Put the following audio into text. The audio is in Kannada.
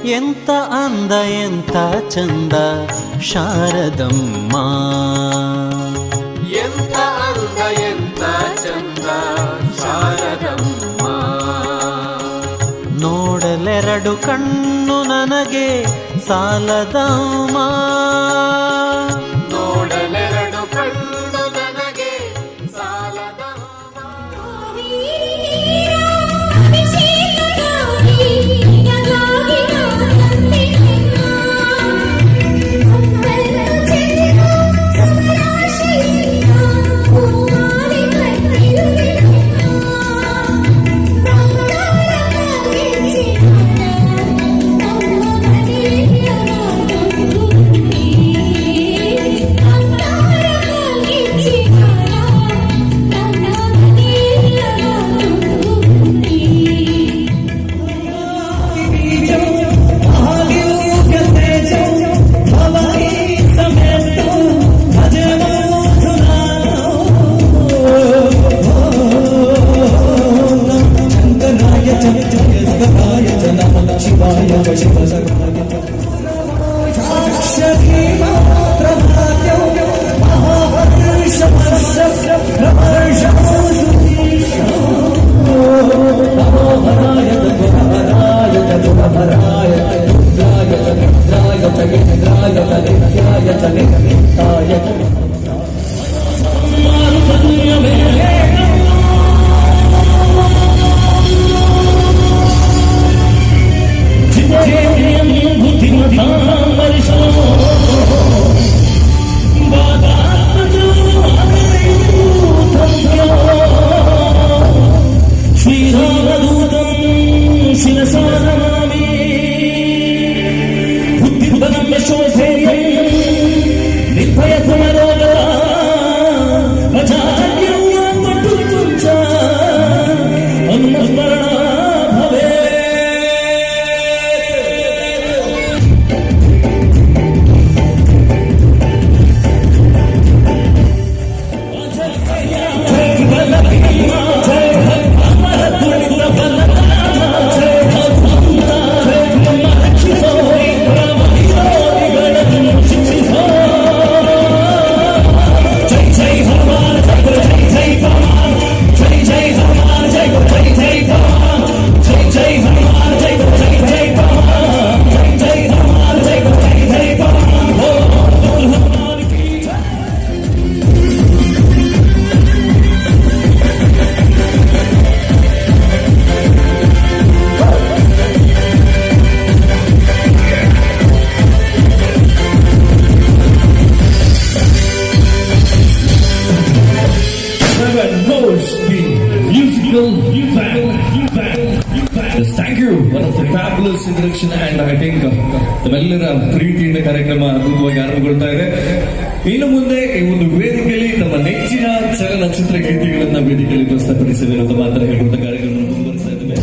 ಎಂತ ಅಂದ ಎಂತ ಚಂದ ಶಾರದಮ್ಮ, ಎಂತ ಅಂದ ಎಂತ ಚಂದ ಶಾರದಮ್ಮ. ನೋಡಲೆರಡು ಕಣ್ಣು ನನಗೆ ಸಾಲದಮ್ಮ, ನೋಡಲೆರಡು ಕಣ್ಣು ನನಗೆ ಸಾಲದಮ್ಮ. Thank you, one of the fabulous introduction, and I think ನಮ್ಮೆಲ್ಲರ ಪ್ರೀತಿಯಿಂದ ಕಾರ್ಯಕ್ರಮ ಅದ್ಭುತವಾಗಿ ಆರಂಭಗೊಳ್ತಾ ಇದೆ. ಇನ್ನು ಮುಂದೆ ಈ ಒಂದು ವೇದಿಕೆಯಲ್ಲಿ ತಮ್ಮ ನೆಚ್ಚಿನ ಚಲನಚಿತ್ರ ಗೀತೆಗಳನ್ನ ವೇದಿಕೆಯಲ್ಲಿ ಪ್ರಸ್ತುತಪಡಿಸಿದೆ ಅಂತ ಮಾತ್ರ ಹೇಳ್ಕೊಂಡ ಕಾರ್ಯಕ್ರಮ ಮುಂದುವರಿಸ್ತಾ ಇದ್ದೇವೆ.